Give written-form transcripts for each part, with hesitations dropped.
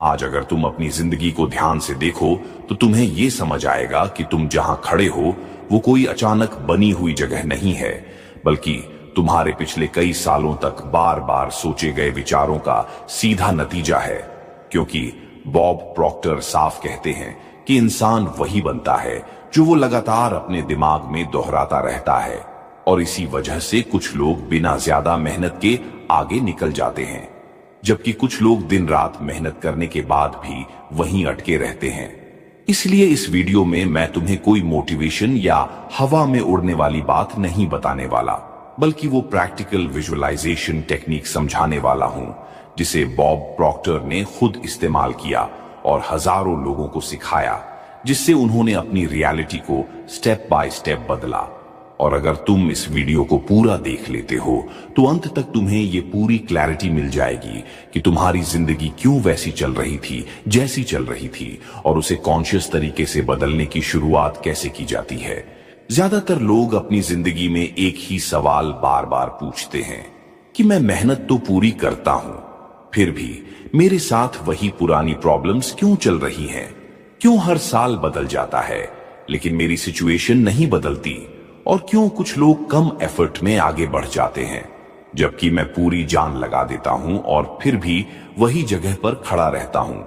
आज अगर तुम अपनी जिंदगी को ध्यान से देखो तो तुम्हें ये समझ आएगा कि तुम जहां खड़े हो वो कोई अचानक बनी हुई जगह नहीं है, बल्कि तुम्हारे पिछले कई सालों तक बार बार सोचे गए विचारों का सीधा नतीजा है। क्योंकि बॉब प्रॉक्टर साफ कहते हैं कि इंसान वही बनता है जो वो लगातार अपने दिमाग में दोहराता रहता है, और इसी वजह से कुछ लोग बिना ज्यादा मेहनत के आगे निकल जाते हैं, जबकि कुछ लोग दिन रात मेहनत करने के बाद भी वहीं अटके रहते हैं। इसलिए इस वीडियो में मैं तुम्हें कोई मोटिवेशन या हवा में उड़ने वाली बात नहीं बताने वाला, बल्कि वो प्रैक्टिकल विजुअलाइजेशन टेक्निक समझाने वाला हूं जिसे बॉब प्रॉक्टर ने खुद इस्तेमाल किया और हजारों लोगों को सिखाया, जिससे उन्होंने अपनी रियलिटी को स्टेप बाय स्टेप बदला। और अगर तुम इस वीडियो को पूरा देख लेते हो तो अंत तक तुम्हें ये पूरी क्लैरिटी मिल जाएगी कि तुम्हारी जिंदगी क्यों वैसी चल रही थी जैसी चल रही थी, और उसे कॉन्शियस तरीके से बदलने की शुरुआत कैसे की जाती है। ज्यादातर लोग अपनी जिंदगी में एक ही सवाल बार बार पूछते हैं कि मैं मेहनत तो पूरी करता हूं, फिर भी मेरे साथ वही पुरानी प्रॉब्लम्स क्यों चल रही हैं? क्यों हर साल बदल जाता है लेकिन मेरी सिचुएशन नहीं बदलती? और क्यों कुछ लोग कम एफर्ट में आगे बढ़ जाते हैं जबकि मैं पूरी जान लगा देता हूं और फिर भी वही जगह पर खड़ा रहता हूं?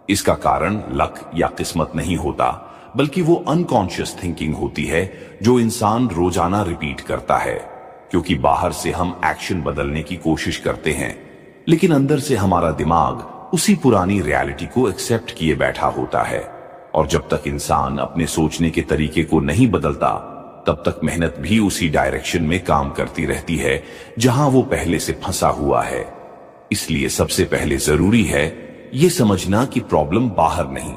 इसका कारण लक या किस्मत नहीं होता, बल्कि वो अनकॉन्शियस थिंकिंग होती है जो इंसान रोजाना रिपीट करता है। क्योंकि बाहर से हम एक्शन बदलने की कोशिश करते हैं, लेकिन अंदर से हमारा दिमाग उसी पुरानी रियलिटी को एक्सेप्ट किए बैठा होता है। और जब तक इंसान अपने सोचने के तरीके को नहीं बदलता, तब तक मेहनत भी उसी डायरेक्शन में काम करती रहती है जहां वो पहले से फंसा हुआ है। इसलिए सबसे पहले जरूरी है ये समझना कि प्रॉब्लम बाहर नहीं,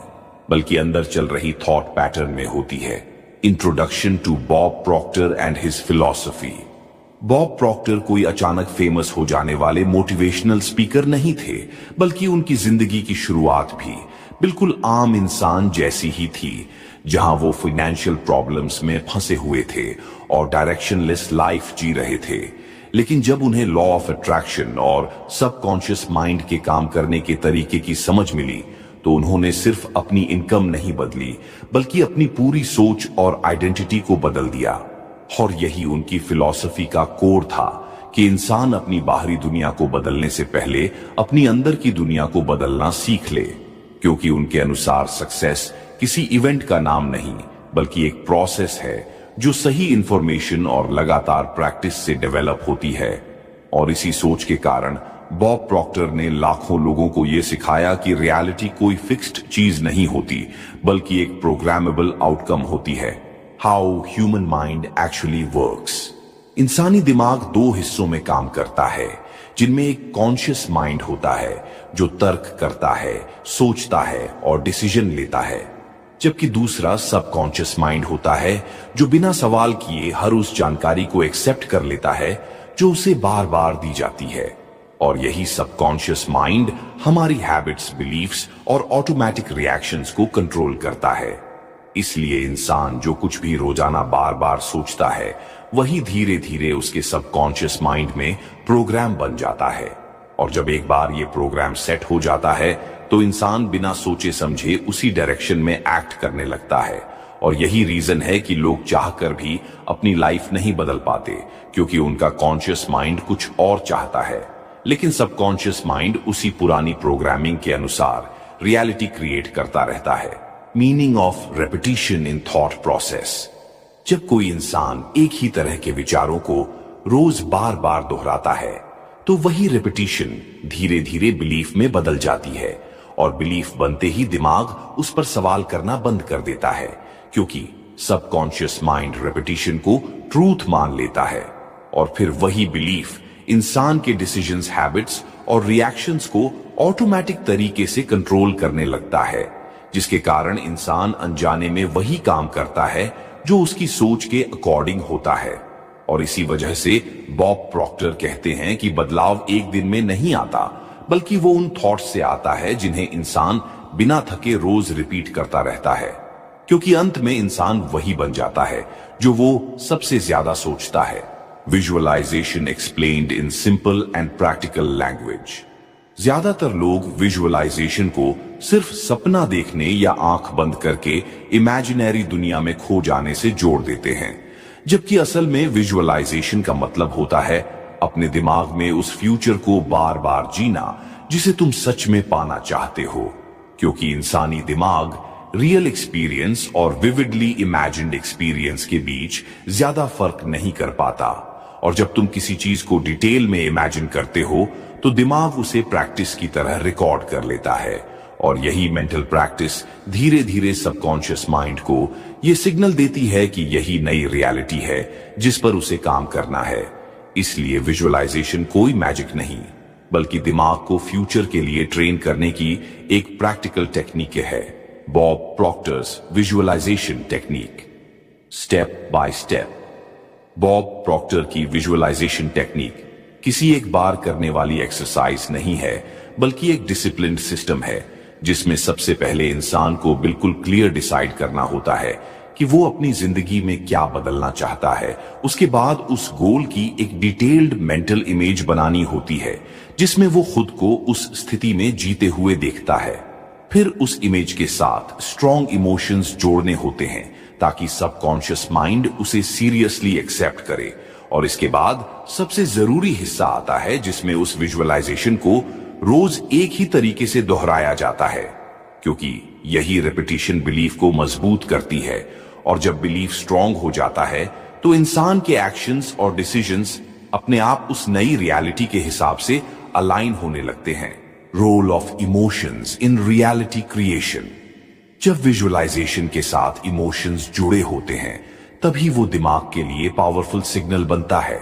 बल्कि अंदर चल रही थॉट पैटर्न में होती है। Introduction to Bob Proctor and his philosophy. Bob Proctor कोई अचानक फेमस हो जाने वाले मोटिवेशनल स्पीकर नहीं थे, बल्कि उनकी जिंदगी की शुरुआत भी बिल्कुल आम इंसान जैसी ही थी, जहां वो फाइनेंशियल प्रॉब्लम्स में फंसे हुए थे और डायरेक्शनलेस लाइफ जी रहे थे। लेकिन जब उन्हें लॉ ऑफ अट्रैक्शन और सबकॉन्शियस माइंड के काम करने के तरीके की समझ मिली, तो उन्होंने सिर्फ अपनी इनकम नहीं बदली, बल्कि अपनी पूरी सोच और आइडेंटिटी को बदल दिया। और यही उनकी फिलॉसफी का कोर था कि इंसान अपनी बाहरी दुनिया को बदलने से पहले अपनी अंदर की दुनिया को बदलना सीख ले। क्योंकि उनके अनुसार सक्सेस किसी इवेंट का नाम नहीं, बल्कि एक प्रोसेस है जो सही इंफॉर्मेशन और लगातार प्रैक्टिस से डेवलप होती है। और इसी सोच के कारण बॉब प्रॉक्टर ने लाखों लोगों को यह सिखाया कि रियलिटी कोई फिक्स्ड चीज नहीं होती, बल्कि एक प्रोग्रामेबल आउटकम होती है। How human mind actually works. इंसानी दिमाग दो हिस्सों में काम करता है, जिनमें एक कॉन्शियस माइंड होता है जो तर्क करता है, सोचता है और डिसीजन लेता है, जबकि दूसरा सबकॉन्शियस माइंड होता है जो बिना सवाल किए हर उस जानकारी को एक्सेप्ट कर लेता है जो उसे बार बार दी जाती है। और यही सबकॉन्शियस माइंड हमारी हैबिट्स, बिलीफ्स और ऑटोमेटिक रिएक्शंस को कंट्रोल करता है। इसलिए इंसान जो कुछ भी रोजाना बार बार सोचता है, वही धीरे धीरे उसके सबकॉन्शियस माइंड में प्रोग्राम बन जाता है। और जब एक बार ये प्रोग्राम सेट हो जाता है तो इंसान बिना सोचे समझे उसी डायरेक्शन में एक्ट करने लगता है। और यही रीजन है कि लोग चाहकर भी अपनी लाइफ नहीं बदल पाते, क्योंकि उनका कॉन्शियस माइंड कुछ और चाहता है, लेकिन सबकॉन्शियस माइंड उसी पुरानी प्रोग्रामिंग के अनुसार रियलिटी क्रिएट करता रहता है। Meaning of repetition in thought process. जब कोई इंसान एक ही तरह के विचारों को रोज बार बार दोहराता है, तो वही रेपिटेशन धीरे धीरे बिलीफ में बदल जाती है, और बिलीफ बनते ही दिमाग उस पर सवाल करना बंद कर देता है, क्योंकि सबकॉन्शियस माइंड रेपिटेशन को ट्रूथ मान लेता है। और फिर वही बिलीफ इंसान के डिसीजंस, हैबिट्स और रिएक्शंस को ऑटोमेटिक तरीके से कंट्रोल करने लगता है, जिसके कारण इंसान अनजाने में वही काम करता है जो उसकी सोच के अकॉर्डिंग होता है। और इसी वजह से बॉब प्रॉक्टर कहते हैं कि बदलाव एक दिन में नहीं आता, बल्कि वो उन थॉट्स से आता है जिन्हें इंसान बिना थके रोज रिपीट करता रहता है। क्योंकि अंत में इंसान वही बन जाता है जो वो सबसे ज्यादा सोचता है। Visualisation explained in simple and practical language. ज्यादातर लोग विजुअलाइजेशन को सिर्फ सपना देखने या आंख बंद करके इमेजिनरी दुनिया में खो जाने से जोड़ देते हैं, जबकि असल में विजुअलाइजेशन का मतलब होता है अपने दिमाग में उस फ्यूचर को बार बार जीना जिसे तुम सच में पाना चाहते हो। क्योंकि इंसानी दिमाग रियल एक्सपीरियंस और विविडली इमेजिन्ड एक्सपीरियंस के बीच ज्यादा फर्क नहीं कर पाता, और जब तुम किसी चीज को डिटेल में इमेजिन करते हो तो दिमाग उसे प्रैक्टिस की तरह रिकॉर्ड कर लेता है, और यही मेंटल प्रैक्टिस धीरे धीरे सबकॉन्शियस माइंड को यह सिग्नल देती है कि यही नई रियलिटी है जिस पर उसे काम करना है। इसलिए विजुअलाइजेशन कोई मैजिक नहीं, बल्कि दिमाग को फ्यूचर के लिए ट्रेन करने की एक प्रैक्टिकल टेक्निक है, Bob Proctor's visualisation technique. Step by step. Bob Proctor की विजुअलाइजेशन टेक्निक किसी एक बार करने वाली एक्सरसाइज नहीं है, बल्कि एक डिसिप्लिन्ड सिस्टम है जिसमें सबसे पहले इंसान को बिल्कुल क्लियर डिसाइड करना होता है कि वो अपनी जिंदगी में क्या बदलना चाहता है। उसके बाद उस गोल की एक डिटेल्ड मेंटल इमेज बनानी होती है जिसमें वो खुद को उस स्थिति में जीते हुए देखता है। फिर उस इमेज के साथ स्ट्रॉन्ग इमोशंस जोड़ने होते हैं ताकि सबकॉन्शियस माइंड उसे सीरियसली एक्सेप्ट करे। और इसके बाद सबसे जरूरी हिस्सा आता है जिसमें उस विजुअलाइजेशन को रोज एक ही तरीके से दोहराया जाता है, क्योंकि यही रिपीटिशन बिलीफ को मजबूत करती है, और जब बिलीफ स्ट्रांग हो जाता है तो इंसान के एक्शंस और डिसीजंस अपने आप उस नई रियलिटी के हिसाब से अलाइन होने लगते हैं। Role of emotions in reality creation. जब विजुअलाइजेशन के साथ इमोशंस जुड़े होते हैं तभी वो दिमाग के लिए पावरफुल सिग्नल बनता है,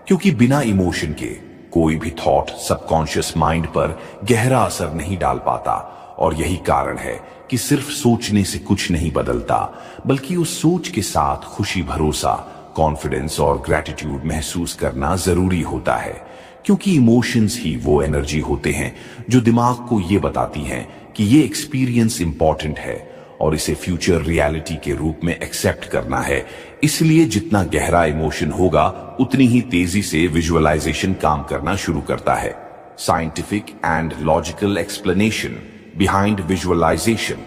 क्योंकि बिना इमोशन के कोई भी थॉट सबकॉन्शियस माइंड पर गहरा असर नहीं डाल पाता। और यही कारण है कि सिर्फ सोचने से कुछ नहीं बदलता, बल्कि उस सोच के साथ खुशी, भरोसा, कॉन्फिडेंस और ग्रैटिट्यूड महसूस करना जरूरी होता है, क्योंकि इमोशंस ही वो एनर्जी होते हैं जो दिमाग को ये बताती हैं कि ये एक्सपीरियंस इंपॉर्टेंट है और इसे फ्यूचर रियलिटी के रूप में एक्सेप्ट करना है। इसलिए जितना गहरा इमोशन होगा उतनी ही तेजी से विजुअलाइजेशन काम करना शुरू करता है। Scientific and logical explanation behind visualisation.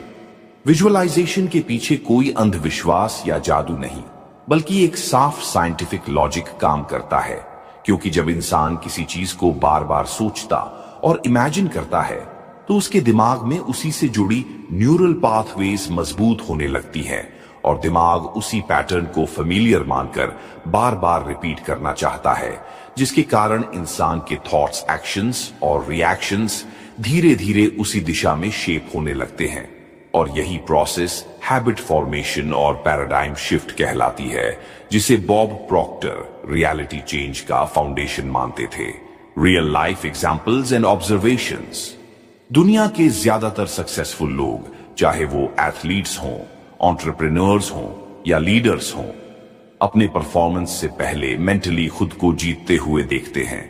Visualisation के पीछे कोई अंधविश्वास या जादू नहीं, बल्कि एक साफ साइंटिफिक लॉजिक काम करता है, क्योंकि जब इंसान किसी चीज को बार बार सोचता और इमेजिन करता है तो उसके दिमाग में उसी से जुड़ी न्यूरल पाथवेज मजबूत होने लगती हैं, और दिमाग उसी पैटर्न को फेमिलियर मानकर बार बार रिपीट करना चाहता है, जिसके कारण इंसान के थॉट्स, एक्शंस और रिएक्शंस धीरे धीरे उसी दिशा में शेप होने लगते हैं। और यही प्रोसेस हैबिट फॉर्मेशन और पैराडाइम शिफ्ट कहलाती है, जिसे बॉब प्रॉक्टर रियलिटी चेंज का फाउंडेशन मानते थे। Real life examples and observations. दुनिया के ज्यादातर सक्सेसफुल लोग, चाहे वो एथलीट्स हों, एंटरप्रेन्योर्स हों या लीडर्स हों, अपने परफॉर्मेंस से पहले मेंटली खुद को जीतते हुए देखते हैं।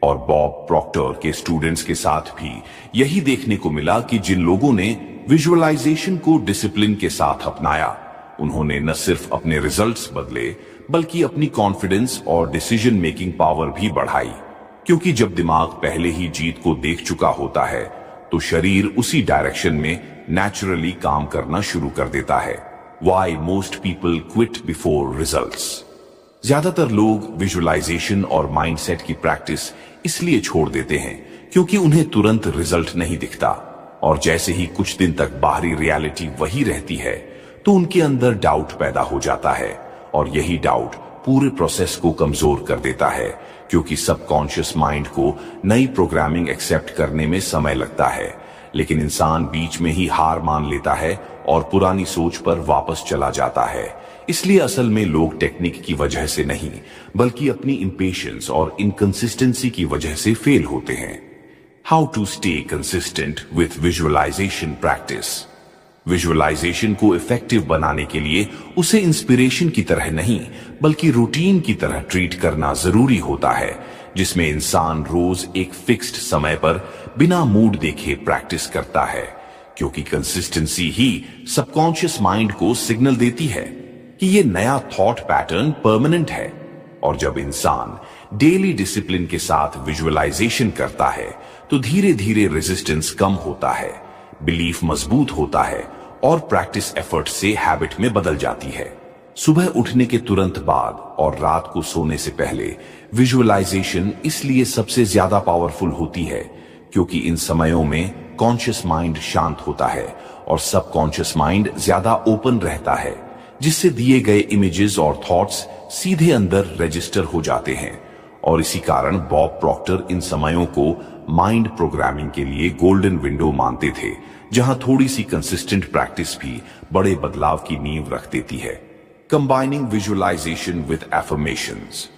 और बॉब प्रॉक्टर के स्टूडेंट्स के साथ भी यही देखने को मिला कि जिन लोगों ने विजुअलाइजेशन को डिसिप्लिन के साथ अपनाया, उन्होंने न सिर्फ अपने रिजल्ट्स बदले, बल्कि अपनी कॉन्फिडेंस और डिसीजन मेकिंग पावर भी बढ़ाई। क्योंकि जब दिमाग पहले ही जीत को देख चुका होता है तो शरीर उसी डायरेक्शन में नेचुरली काम करना शुरू कर देता है। Why most people quit before results? ज्यादातर लोग विजुअलाइजेशन और माइंडसेट की प्रैक्टिस इसलिए छोड़ देते हैं क्योंकि उन्हें तुरंत रिजल्ट नहीं दिखता, और जैसे ही कुछ दिन तक बाहरी रियलिटी वही रहती है तो उनके अंदर डाउट पैदा हो जाता है, और यही डाउट पूरे प्रोसेस को कमजोर कर देता है, क्योंकि सबकॉन्शियस माइंड को नई प्रोग्रामिंग एक्सेप्ट करने में समय लगता है। लेकिन इंसान बीच में ही हार मान लेता है और पुरानी सोच पर वापस चला जाता है। इसलिए असल में लोग टेक्निक की वजह से नहीं, बल्कि अपनी इंपेशेंस और इनकंसिस्टेंसी की वजह से फेल होते हैं। How to stay consistent with visualisation practice. Visualisation को इफेक्टिव बनाने के लिए उसे इंस्पिरेशन की तरह नहीं, बल्कि रूटीन की तरह ट्रीट करना जरूरी होता है, जिसमें इंसान रोज एक फिक्स्ड समय पर बिना मूड देखे प्रैक्टिस करता है, क्योंकि कंसिस्टेंसी ही सबकॉन्शियस माइंड को सिग्नल देती है कि ये नया थॉट पैटर्न परमानेंट है। और जब इंसान डेली डिसिप्लिन के साथ विजुअलाइजेशन करता है तो धीरे धीरे रेजिस्टेंस कम होता है, बिलीफ मजबूत होता है और प्रैक्टिस एफर्ट से हैबिट में बदल जाती है। सुबह उठने के तुरंत बाद और रात को सोने से पहले विजुअलाइजेशन इसलिए सबसे ज्यादा पावरफुल होती है क्योंकि इन समयों में कॉन्शियस माइंड शांत होता है और सबकॉन्शियस माइंड ज्यादा ओपन रहता है, जिससे दिए गए इमेजेस और थॉट्स सीधे अंदर रजिस्टर हो जाते हैं। और इसी कारण बॉब प्रॉक्टर इन समयों को माइंड प्रोग्रामिंग के लिए गोल्डन विंडो मानते थे, जहां थोड़ी सी कंसिस्टेंट प्रैक्टिस भी बड़े बदलाव की नींव रख देती है। Combining visualisation with affirmations.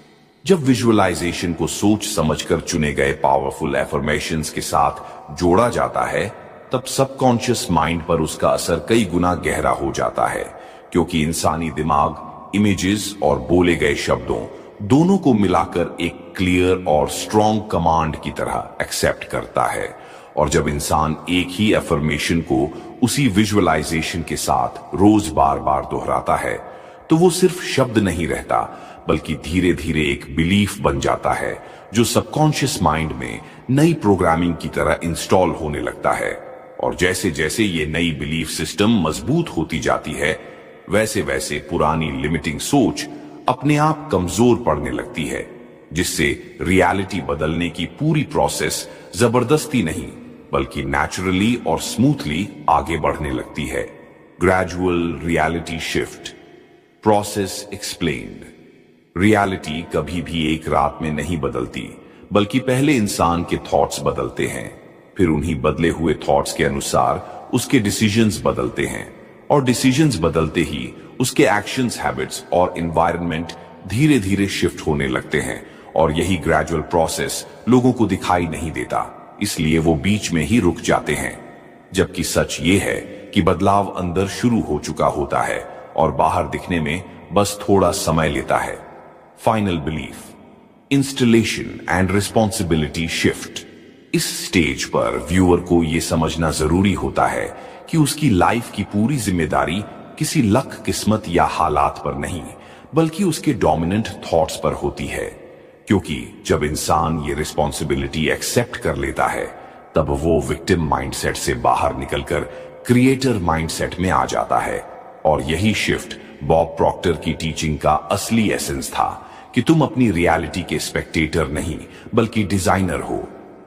जब विजुअलाइजेशन को सोच समझकर चुने गए पावरफुल एफर्मेशंस के साथ जोड़ा जाता है, तब सबकॉन्शियस माइंड पर उसका असर कई गुना गहरा हो जाता है, क्योंकि इंसानी दिमाग इमेजेस और बोले गए शब्दों दोनों को मिलाकर एक क्लियर और स्ट्रॉन्ग कमांड की तरह एक्सेप्ट करता है। और जब इंसान एक ही एफर्मेशन को उसी विजुअलाइजेशन के साथ रोज बार बार दोहराता है, तो वो सिर्फ शब्द नहीं रहता, बल्कि धीरे धीरे एक बिलीफ बन जाता है जो सबकॉन्शियस माइंड में नई प्रोग्रामिंग की तरह इंस्टॉल होने लगता है। और जैसे जैसे ये नई बिलीफ सिस्टम मजबूत होती जाती है, वैसे वैसे पुरानी लिमिटिंग सोच अपने आप कमजोर पड़ने लगती है, जिससे रियलिटी बदलने की पूरी प्रोसेस जबरदस्ती नहीं बल्कि नेचुरली और स्मूथली आगे बढ़ने लगती है। Gradual reality shift process explained. Reality कभी भी एक रात में नहीं बदलती, बल्कि पहले इंसान के थॉट्स बदलते हैं, फिर उन्हीं बदले हुए थॉट्स के अनुसार उसके डिसीजंस बदलते हैं, और डिसीजंस बदलते ही उसके एक्शंस, हैबिट्स और एनवायरनमेंट धीरे धीरे शिफ्ट होने लगते हैं। और यही ग्रेजुअल प्रोसेस लोगों को दिखाई नहीं देता, इसलिए वो बीच में ही रुक जाते हैं। जबकि सच ये है कि बदलाव अंदर शुरू हो चुका होता है और बाहर दिखने में बस थोड़ा समय लेता है। Final belief, installation and responsibility shift. इस स्टेज पर व्यूअर को यह समझना जरूरी होता है कि उसकी लाइफ की पूरी जिम्मेदारी किसी लक, किस्मत या हालात पर नहीं, बल्कि उसके डोमिनेंट थॉट्स पर होती है। क्योंकि जब इंसान ये रिस्पॉन्सिबिलिटी एक्सेप्ट कर लेता है, तब वो विक्टिम माइंडसेट से बाहर निकलकर क्रिएटर माइंडसेट में आ जाता है। और यही शिफ्ट बॉब प्रॉक्टर की टीचिंग का असली एसेंस था कि तुम अपनी रियलिटी के स्पेक्टेटर नहीं बल्कि डिजाइनर हो।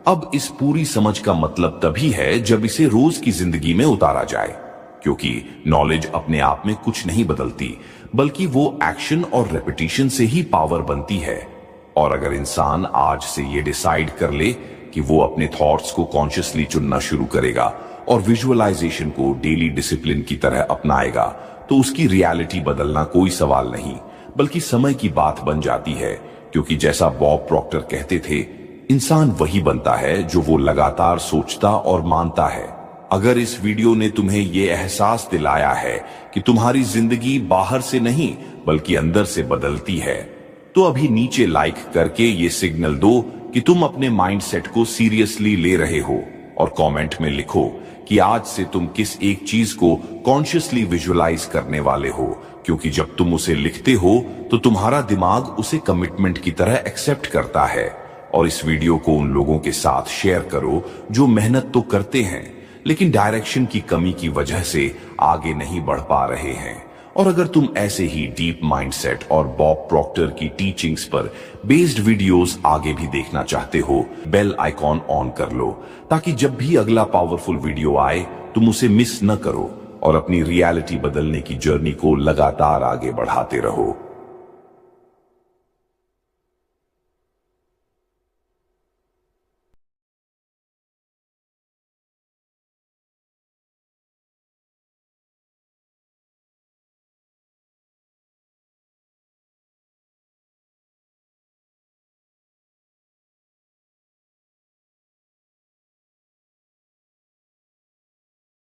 अब इस पूरी समझ का मतलब तभी है जब इसे रोज की जिंदगी में उतारा जाए, क्योंकि नॉलेज अपने आप में कुछ नहीं बदलती, बल्कि वो एक्शन और रेपिटेशन से ही पावर बनती है। और अगर इंसान आज से ये डिसाइड कर ले कि वो अपने थॉट्स को कॉन्शियसली चुनना शुरू करेगा और विजुअलाइजेशन को डेली डिसिप्लिन की तरह अपनाएगा, तो उसकी रियलिटी बदलना कोई सवाल नहीं बल्कि समय की बात बन जाती है। क्योंकि जैसा बॉब प्रॉक्टर कहते थे, इंसान वही बनता है जो वो लगातार सोचता और मानता है। अगर इस वीडियो ने तुम्हें ये एहसास दिलाया है कि तुम्हारी जिंदगी बाहर से नहीं बल्कि अंदर से बदलती है, तो अभी नीचे लाइक करके ये सिग्नल दो कि तुम अपने माइंडसेट को सीरियसली ले रहे हो, और कमेंट में लिखो कि आज से तुम किस एक चीज को कॉन्शियसली विजुअलाइज करने वाले हो। क्योंकि जब तुम उसे लिखते हो तो तुम्हारा दिमाग उसे कमिटमेंट की तरह एक्सेप्ट करता है। और इस वीडियो को उन लोगों के साथ शेयर करो जो मेहनत तो करते हैं लेकिन डायरेक्शन की कमी की वजह से आगे नहीं बढ़ पा रहे हैं। और अगर तुम ऐसे ही डीप माइंडसेट और बॉब प्रॉक्टर की टीचिंग्स पर बेस्ड वीडियोस आगे भी देखना चाहते हो, बेल आइकॉन ऑन कर लो ताकि जब भी अगला पावरफुल वीडियो आए तुम उसे मिस न करो और अपनी रियलिटी बदलने की जर्नी को लगातार आगे बढ़ाते रहो।